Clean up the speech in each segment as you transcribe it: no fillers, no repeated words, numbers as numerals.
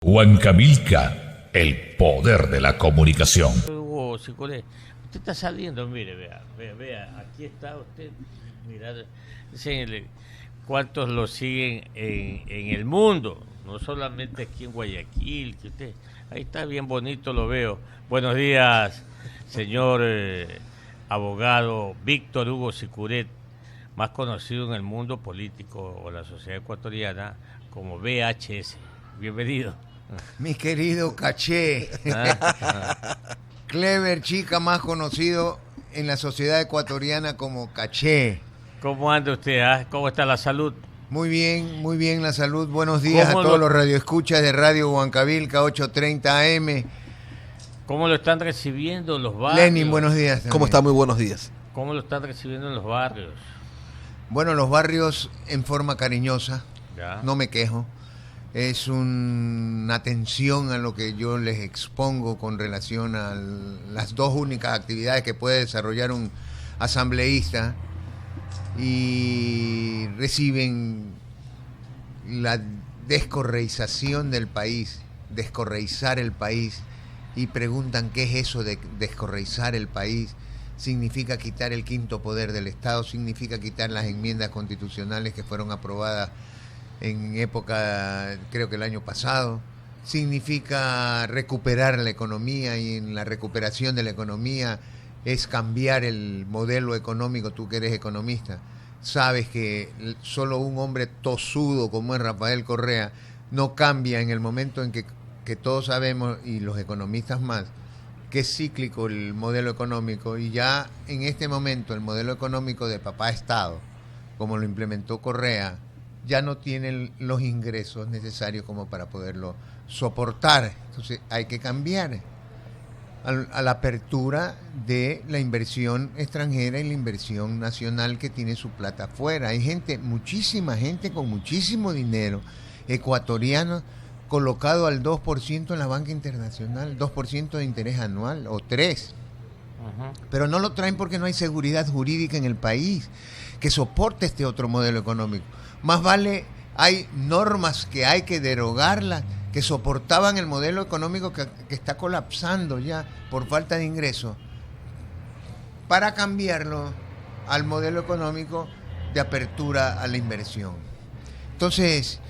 Huancavelica, el poder de la comunicación. Hugo Sicuret, usted está saliendo, mire, vea, aquí está usted, mira, enséñele cuántos lo siguen en el mundo, no solamente aquí en Guayaquil, que usted, ahí está bien bonito, lo veo. Buenos días, señor abogado Víctor Hugo Sicuret, más conocido en el mundo político o la sociedad ecuatoriana como VHS. Bienvenido. Mi querido Caché, Clever Chica, más conocido en la sociedad ecuatoriana como Caché. ¿Cómo anda usted? ¿Cómo está la salud? Muy bien la salud. Buenos días a todos los radioescuchas de Radio Huancavelica 830 AM. ¿Cómo lo están recibiendo los barrios? Lenin, buenos días también. ¿Cómo está? Muy buenos días. ¿Cómo lo están recibiendo en los barrios? Bueno, los barrios en forma cariñosa, ¿Ya? no me quejo. Es una atención a lo que yo les expongo con relación a las dos únicas actividades que puede desarrollar un asambleísta, y reciben la descorreización del país, descorreizar el país, y preguntan qué es eso de descorreizar el país. Significa quitar el quinto poder del Estado, significa quitar las enmiendas constitucionales que fueron aprobadas en época, creo que el año pasado, significa recuperar la economía, y en la recuperación de la economía es cambiar el modelo económico. Tú que eres economista, sabes que solo un hombre tosudo como es Rafael Correa no cambia en el momento en que todos sabemos, y los economistas más, que es cíclico el modelo económico, y ya en este momento el modelo económico de papá Estado, como lo implementó Correa, ya no tienen los ingresos necesarios como para poderlo soportar. Entonces hay que cambiar a la apertura de la inversión extranjera y la inversión nacional que tiene su plata afuera. Hay gente, muchísima gente con muchísimo dinero, ecuatoriano, colocado al 2% en la banca internacional, 2% de interés anual, o 3%. Pero no lo traen porque no hay seguridad jurídica en el país que soporte este otro modelo económico. Más vale, hay normas que hay que derogarlas, que soportaban el modelo económico que está colapsando ya por falta de ingresos, para cambiarlo al modelo económico de apertura a la inversión. Entonces,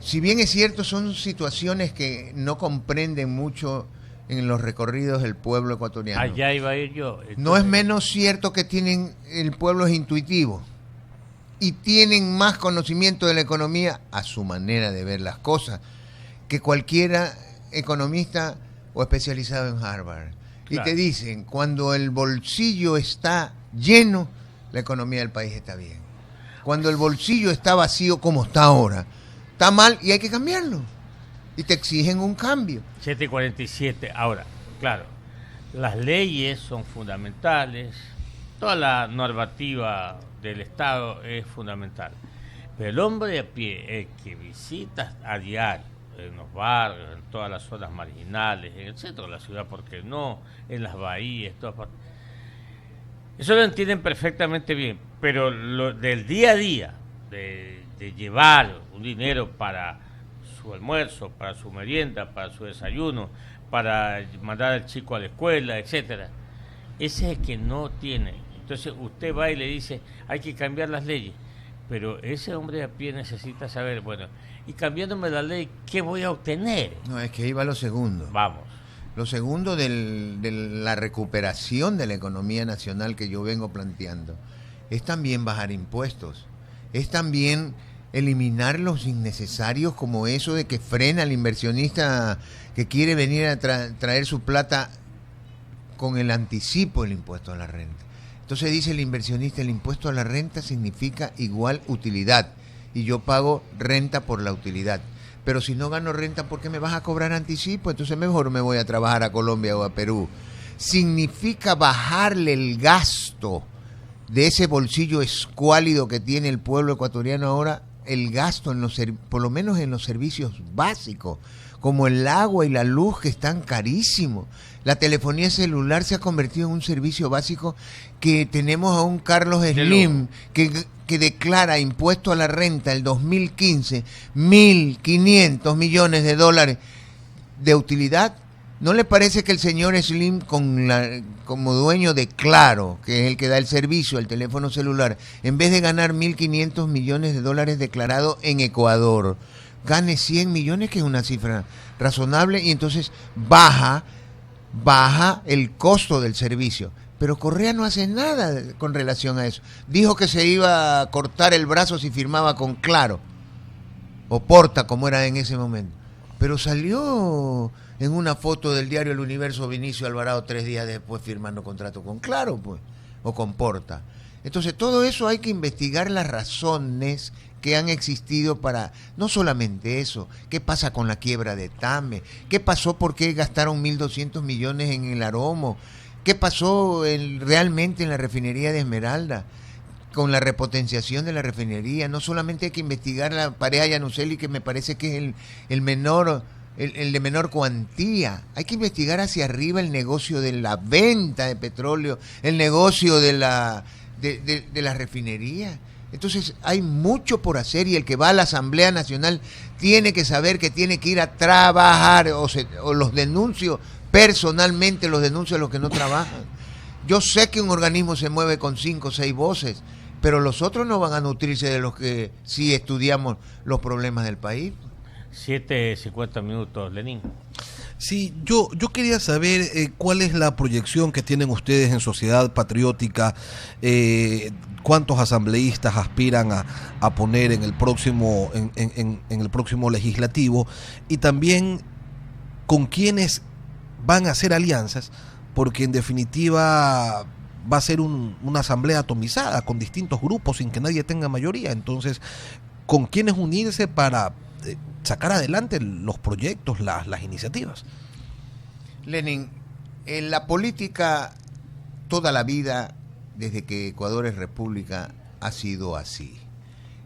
si bien es cierto, son situaciones que no comprenden mucho en los recorridos del pueblo ecuatoriano. Allá iba a ir yo. Entonces, no es menos cierto que el pueblo es intuitivo y tienen más conocimiento de la economía a su manera de ver las cosas que cualquiera economista o especializado en Harvard. Claro. Y te dicen, cuando el bolsillo está lleno, la economía del país está bien. Cuando el bolsillo está vacío, como está ahora, está mal y hay que cambiarlo. Y te exigen un cambio. 7:47. Ahora, claro, las leyes son fundamentales, toda la normativa del Estado es fundamental, pero el hombre a pie, el que visita a diario en los barrios, en todas las zonas marginales, en el centro de la ciudad, porque no, en las bahías, todas partes, eso lo entienden perfectamente bien, pero lo del día a día, de llevar un dinero para su almuerzo, para su merienda, para su desayuno, para mandar al chico a la escuela, etcétera, ese es el que no tiene. Entonces usted va y le dice, hay que cambiar las leyes, pero ese hombre a pie necesita saber, bueno, y cambiándome la ley, ¿qué voy a obtener? No, es que ahí va lo segundo. Vamos. Lo segundo de la recuperación de la economía nacional que yo vengo planteando es también bajar impuestos, es también eliminar los innecesarios, como eso de que frena al inversionista que quiere venir a traer su plata con el anticipo del impuesto a la renta. Entonces dice el inversionista, el impuesto a la renta significa igual utilidad, y yo pago renta por la utilidad. Pero si no gano renta, ¿por qué me vas a cobrar anticipo? Entonces mejor me voy a trabajar a Colombia o a Perú. Significa bajarle el gasto de ese bolsillo escuálido que tiene el pueblo ecuatoriano ahora el gasto por lo menos en los servicios básicos, como el agua y la luz, que están carísimos. La telefonía celular se ha convertido en un servicio básico, que tenemos a un Carlos Slim que declara impuesto a la renta el 2015, 1.500 millones de dólares de utilidad. ¿No le parece que el señor Slim, como dueño de Claro, que es el que da el servicio al teléfono celular, en vez de ganar 1.500 millones de dólares declarado en Ecuador, gane 100 millones, que es una cifra razonable, y entonces baja el costo del servicio? Pero Correa no hace nada con relación a eso. Dijo que se iba a cortar el brazo si firmaba con Claro, o Porta, como era en ese momento. Pero salió en una foto del diario El Universo Vinicio Alvarado 3 días después firmando contrato con Claro, pues, o con Porta. Entonces, todo eso hay que investigar las razones que han existido para, no solamente eso, qué pasa con la quiebra de Tame, qué pasó, por qué gastaron 1.200 millones en el Aromo, qué pasó realmente en la refinería de Esmeralda, con la repotenciación de la refinería. No solamente hay que investigar la pareja Yanuseli, que me parece que es el de menor cuantía. Hay que investigar hacia arriba el negocio de la venta de petróleo, el negocio de la refinería. Entonces hay mucho por hacer, y el que va a la Asamblea Nacional tiene que saber que tiene que ir a trabajar, o los denuncio personalmente, los denuncio a los que no trabajan. Yo sé que un organismo se mueve con 5 o 6 voces, pero los otros no van a nutrirse de los que sí estudiamos los problemas del país. 7:50 minutos, Lenín. Sí, yo quería saber cuál es la proyección que tienen ustedes en Sociedad Patriótica, cuántos asambleístas aspiran a poner en el próximo en el próximo legislativo, y también con quiénes van a hacer alianzas, porque en definitiva va a ser una asamblea atomizada con distintos grupos sin que nadie tenga mayoría. Entonces, ¿con quiénes unirse para sacar adelante los proyectos, las iniciativas? Lenin, en la política toda la vida, desde que Ecuador es república, ha sido así.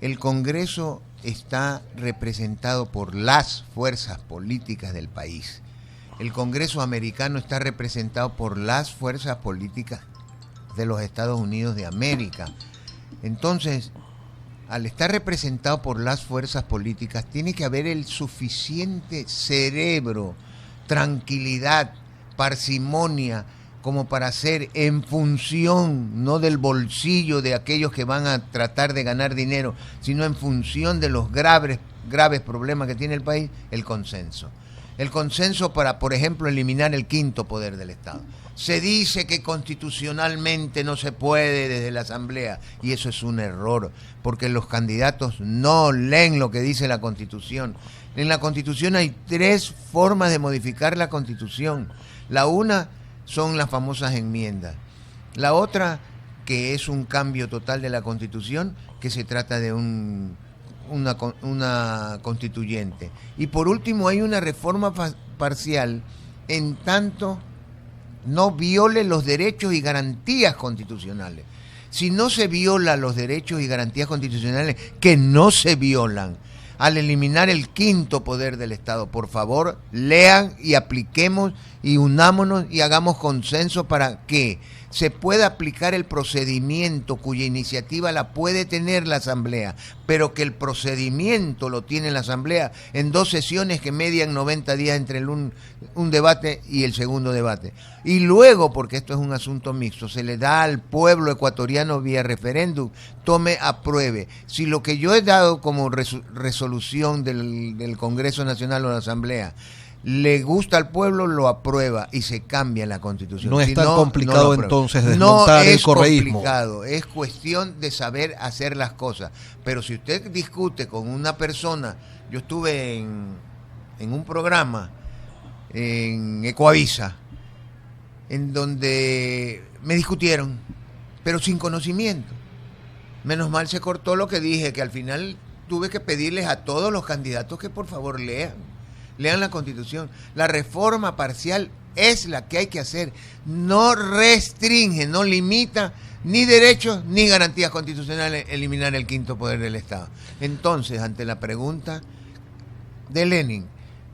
El Congreso está representado por las fuerzas políticas del país. El Congreso americano está representado por las fuerzas políticas de los Estados Unidos de América. Entonces, al estar representado por las fuerzas políticas, tiene que haber el suficiente cerebro, tranquilidad, parsimonia, como para hacer en función, no del bolsillo de aquellos que van a tratar de ganar dinero, sino en función de los graves problemas que tiene el país, el consenso. El consenso para, por ejemplo, eliminar el quinto poder del Estado. Se dice que constitucionalmente no se puede desde la Asamblea, y eso es un error, porque los candidatos no leen lo que dice la Constitución. En la Constitución hay 3 formas de modificar la Constitución. La una son las famosas enmiendas. La otra, que es un cambio total de la Constitución, que se trata de una constituyente. Y por último hay una reforma parcial, en tanto no viole los derechos y garantías constitucionales. Si no se violan los derechos y garantías constitucionales, que no se violan, al eliminar el quinto poder del Estado, por favor, lean y apliquemos y unámonos y hagamos consenso para que se pueda aplicar el procedimiento cuya iniciativa la puede tener la Asamblea, pero que el procedimiento lo tiene la Asamblea en 2 sesiones que median 90 días entre un debate y el segundo debate. Y luego, porque esto es un asunto mixto, se le da al pueblo ecuatoriano vía referéndum, tome, apruebe. Si lo que yo he dado como resolución del Congreso Nacional o la Asamblea le gusta al pueblo, lo aprueba y se cambia la Constitución. No es tan complicado entonces desmontar el correísmo. No es complicado, es cuestión de saber hacer las cosas. Pero si usted discute con una persona, yo estuve en un programa en Ecoavisa, en donde me discutieron, pero sin conocimiento. Menos mal se cortó lo que dije, que al final tuve que pedirles a todos los candidatos que por favor lean la Constitución. La reforma parcial es la que hay que hacer. No restringe, no limita ni derechos ni garantías constitucionales eliminar el quinto poder del Estado. Entonces, ante la pregunta de Lenin,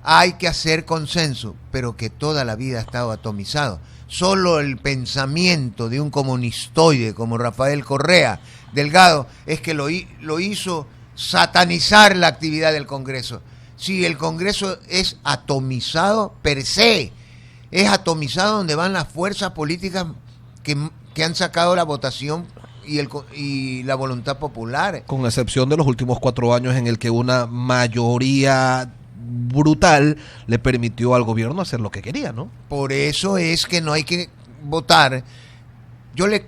hay que hacer consenso, pero que toda la vida ha estado atomizado. Solo el pensamiento de un comunistoide como Rafael Correa Delgado es que lo hizo satanizar la actividad del Congreso. Si el Congreso es atomizado per se, es atomizado donde van las fuerzas políticas que han sacado la votación y la voluntad popular. Con excepción de los últimos 4 años en el que una mayoría brutal le permitió al gobierno hacer lo que quería, ¿no? Por eso es que no hay que votar.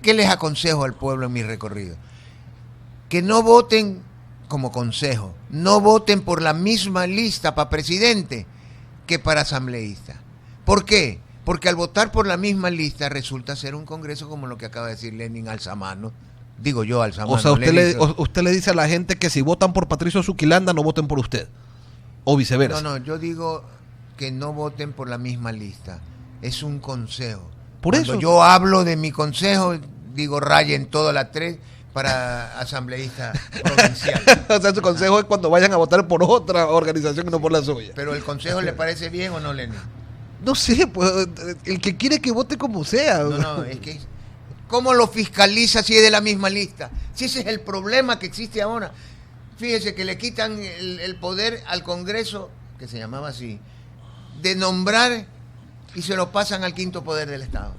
¿Qué les aconsejo al pueblo en mi recorrido? Que no voten como consejo, no voten por la misma lista para presidente que para asambleísta. ¿Por qué? Porque al votar por la misma lista resulta ser un congreso como lo que acaba de decir Lenin alzamano. Digo yo alzamano. O sea, usted le dice a la gente que si votan por Patricio Zuquilanda no voten por usted. O viceversa. No, yo digo que no voten por la misma lista. Es un consejo. Cuando yo hablo de mi consejo, digo rayen todas las 3 para asambleísta provincial. O sea, su consejo es cuando vayan a votar por otra organización y no por la suya. ¿Pero el consejo le parece bien o no, Lenin? No sé, pues el que quiere que vote como sea. No, es que ¿cómo lo fiscaliza si es de la misma lista? Si ese es el problema que existe ahora. Fíjese que le quitan el poder al Congreso, que se llamaba así, de nombrar y se lo pasan al quinto poder del Estado.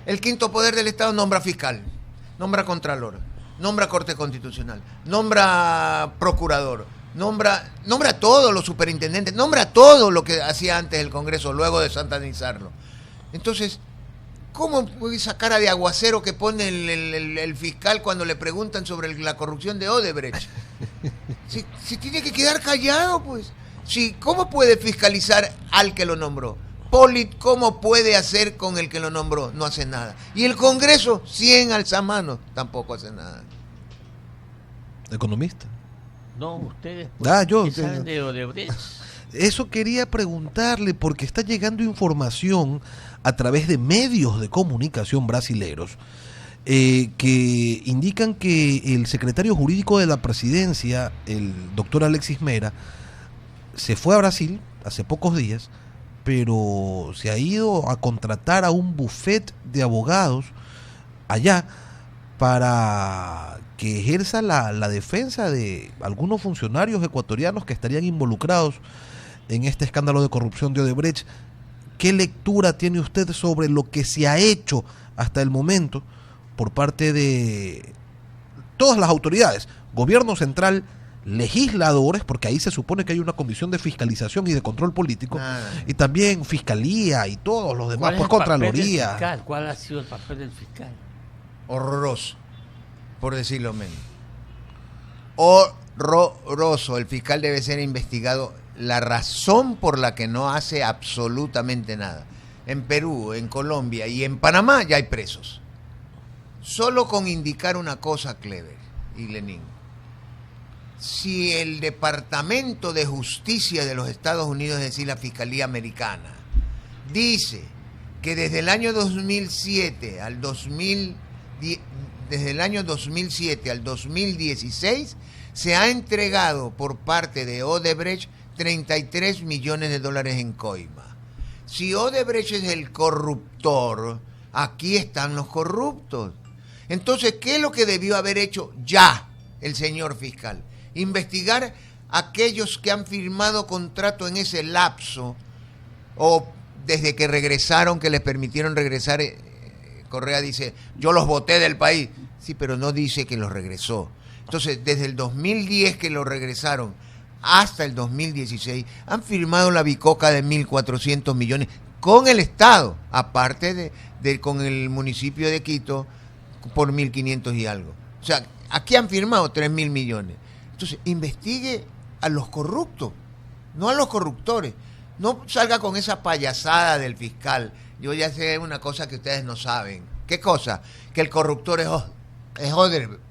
El quinto poder del Estado nombra fiscal, nombra contralor, nombra Corte Constitucional, nombra procurador, nombra a todos los superintendentes, nombra todo lo que hacía antes el Congreso, luego de satanizarlo. Entonces, ¿cómo puede esa cara de aguacero que pone el fiscal cuando le preguntan sobre la corrupción de Odebrecht? Si tiene que quedar callado, pues. ¿Cómo puede fiscalizar al que lo nombró? Polit, ¿cómo puede hacer con el que lo nombró? No hace nada. Y el Congreso, 100 alzamanos, tampoco hace nada. Economista. No, ustedes ¿qué saben de Odebrecht? Eso quería preguntarle porque está llegando información a través de medios de comunicación brasileros que indican que el secretario jurídico de la presidencia, el doctor Alexis Mera, se fue a Brasil hace pocos días, pero se ha ido a contratar a un buffet de abogados allá para que ejerza la defensa de algunos funcionarios ecuatorianos que estarían involucrados en este escándalo de corrupción de Odebrecht. ¿Qué lectura tiene usted sobre lo que se ha hecho hasta el momento por parte de todas las autoridades, gobierno central, legisladores, porque ahí se supone que hay una comisión de fiscalización y de control político, y también fiscalía y todos los demás, pues contraloría? ¿Cuál ha sido el papel del fiscal? Horroroso, por decirlo menos. Horroroso. El fiscal debe ser investigado. La razón por la que no hace absolutamente nada. En Perú, en Colombia y en Panamá ya hay presos. Solo con indicar una cosa, Clever y Lenin. Si el Departamento de Justicia de los Estados Unidos, es decir, la Fiscalía Americana, dice que desde el año 2007 al 2016 se ha entregado por parte de Odebrecht 33 millones de dólares en coima. Si Odebrecht es el corruptor, aquí están los corruptos. Entonces, ¿qué es lo que debió haber hecho ya el señor fiscal? Investigar a aquellos que han firmado contrato en ese lapso o desde que regresaron, que les permitieron regresar. Correa dice, yo los boté del país. Sí, pero no dice que los regresó. Entonces, desde el 2010 que los regresaron hasta el 2016, han firmado la bicoca de 1.400 millones con el Estado, aparte de con el municipio de Quito por 1.500 y algo. O sea, aquí han firmado 3.000 millones. Entonces, investigue a los corruptos, no a los corruptores. No salga con esa payasada del fiscal. Yo ya sé una cosa que ustedes no saben. ¿Qué cosa? Que el corruptor es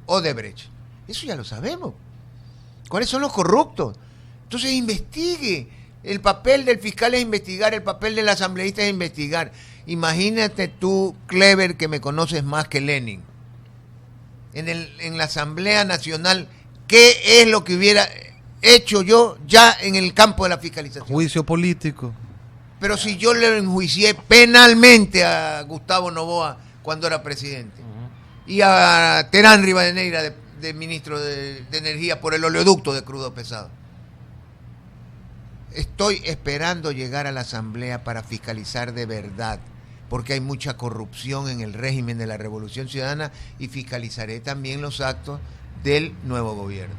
Odebrecht. Eso ya lo sabemos. ¿Cuáles son los corruptos? Entonces investigue El papel del fiscal es investigar, el papel del asambleísta es investigar. Imagínate tú, Clever, que me conoces más que Lenin. En la Asamblea Nacional, ¿qué es lo que hubiera hecho yo ya en el campo de la fiscalización? Juicio político. Pero si yo le enjuicié penalmente a Gustavo Noboa cuando era presidente, y a Terán Rivadeneira de ministro de Energía por el oleoducto de crudo pesado. Estoy esperando llegar a la Asamblea para fiscalizar de verdad, porque hay mucha corrupción en el régimen de la Revolución Ciudadana, y fiscalizaré también los actos del nuevo gobierno.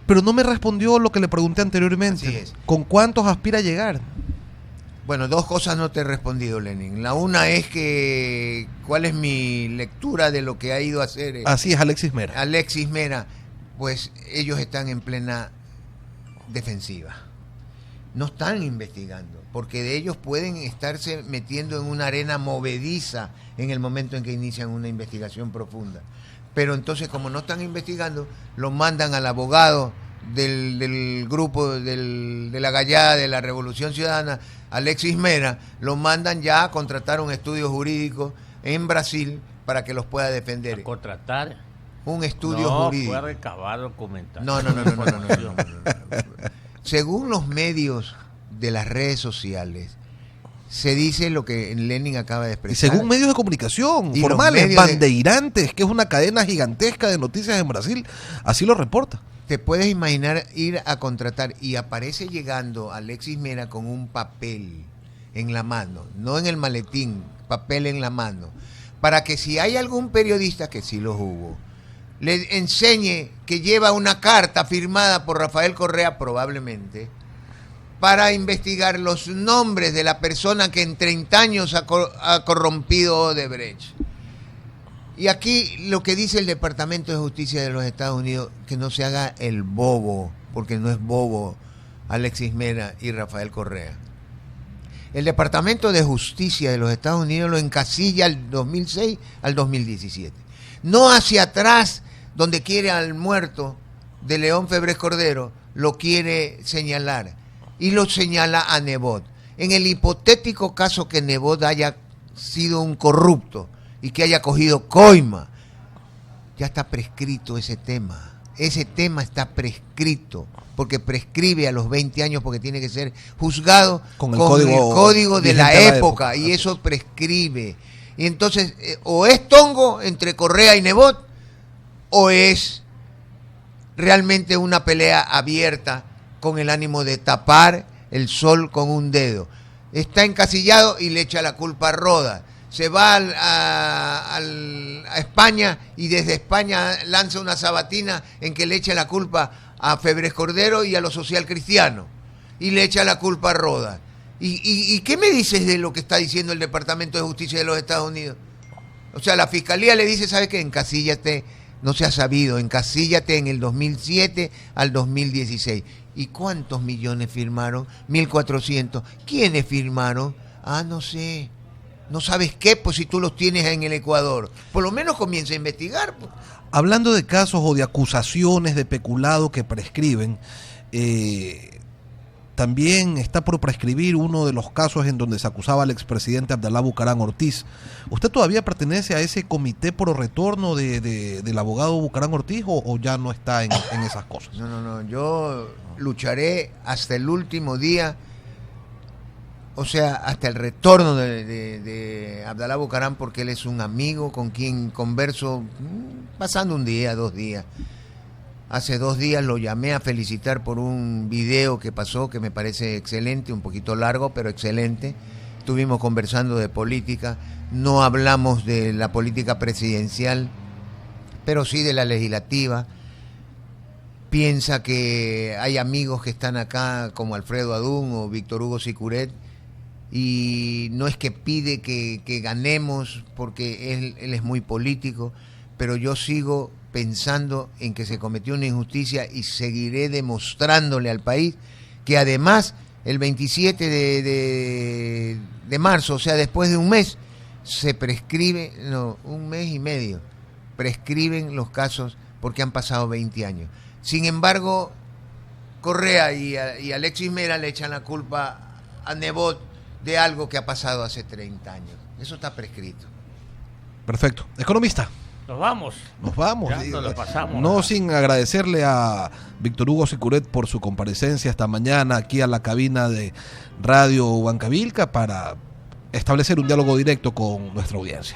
Pero no me respondió lo que le pregunté anteriormente. Así es. ¿Con cuántos aspira a llegar? Bueno, dos cosas no te he respondido, Lenin. La una es que, ¿cuál es mi lectura de lo que ha ido a hacer Así es, Alexis Mera. Alexis Mera? Pues ellos están en plena defensiva. No están investigando, porque de ellos pueden estarse metiendo en una arena movediza en el momento en que inician una investigación profunda. Pero entonces, como no están investigando, lo mandan al abogado del grupo de la gallada de la Revolución Ciudadana, Alexis Mera, lo mandan ya a contratar un estudio jurídico en Brasil para que los pueda defender. ¿A contratar? Un estudio jurídico. No, fue a recabar documental. No. Según los medios de las redes sociales, se dice lo que Lenin acaba de Y expresar. según medios de comunicación Y formales, los medios Bandeirantes, que es una cadena gigantesca de noticias en Brasil, así lo reporta. Te puedes imaginar ir a contratar y aparece llegando Alexis Mera con un papel en la mano, no en el maletín, papel en la mano, para que si hay algún periodista, que sí los hubo, le enseñe que lleva una carta firmada por Rafael Correa, probablemente, para investigar los nombres de la persona que en 30 años ha corrompido Odebrecht. Y aquí lo que dice el Departamento de Justicia de los Estados Unidos, que no se haga el bobo, porque no es bobo Alexis Mera y Rafael Correa. El Departamento de Justicia de los Estados Unidos lo encasilla al 2006 al 2017. No hacia atrás, donde quiere al muerto de León Febres Cordero, lo quiere señalar. Y lo señala a Nebot. En el hipotético caso que Nebot haya sido un corrupto y que haya cogido coima, ya está prescrito ese tema. Ese tema está prescrito, porque prescribe a los 20 años, porque tiene que ser juzgado con el código de la época, y así eso prescribe. Y entonces, o es tongo entre Correa y Nebot, o es realmente una pelea abierta con el ánimo de tapar el sol con un dedo. Está encasillado y le echa la culpa a Rodas. Se va a España y desde España lanza una sabatina en que le echa la culpa a Febres Cordero y a los socialcristianos. Y le echa la culpa a Rodas. ¿Y qué me dices de lo que está diciendo el Departamento de Justicia de los Estados Unidos? O sea, la Fiscalía le dice, ¿sabes qué? Encasíllate, no se ha sabido, encasíllate en el 2007 al 2016. ¿Y cuántos millones firmaron? 1.400. ¿Quiénes firmaron? No sé. ¿No sabes qué? Pues si tú los tienes en el Ecuador. Por lo menos comienza a investigar. Hablando de casos o de acusaciones de peculado que prescriben, también está por prescribir uno de los casos en donde se acusaba al expresidente Abdalá Bucaram Ortiz. ¿Usted todavía pertenece a ese comité pro retorno del abogado Bucaram Ortiz o ya no está en esas cosas? No. Yo lucharé hasta el último día, o sea, hasta el retorno de Abdalá Bucaram, porque él es un amigo con quien converso pasando un día, 2 días. Hace 2 días lo llamé a felicitar por un video que pasó, que me parece excelente, un poquito largo, pero excelente. Estuvimos conversando de política, no hablamos de la política presidencial, pero sí de la legislativa. Piensa que hay amigos que están acá, como Alfredo Adún o Víctor Hugo Sicuret, y no es que pide que ganemos, porque él es muy político, pero yo sigo pensando en que se cometió una injusticia y seguiré demostrándole al país que además el 27 de marzo, o sea, después de un mes, se prescribe, no, 1 mes y medio, prescriben los casos porque han pasado 20 años. Sin embargo, Correa y Alexis Mera le echan la culpa a Nebot de algo que ha pasado hace 30 años. Eso está prescrito. Perfecto. Economista. Nos vamos. Nos vamos. Ya nos lo pasamos. No sin agradecerle a Víctor Hugo Sicuret por su comparecencia esta mañana aquí a la cabina de Radio Huancavilca para establecer un diálogo directo con nuestra audiencia.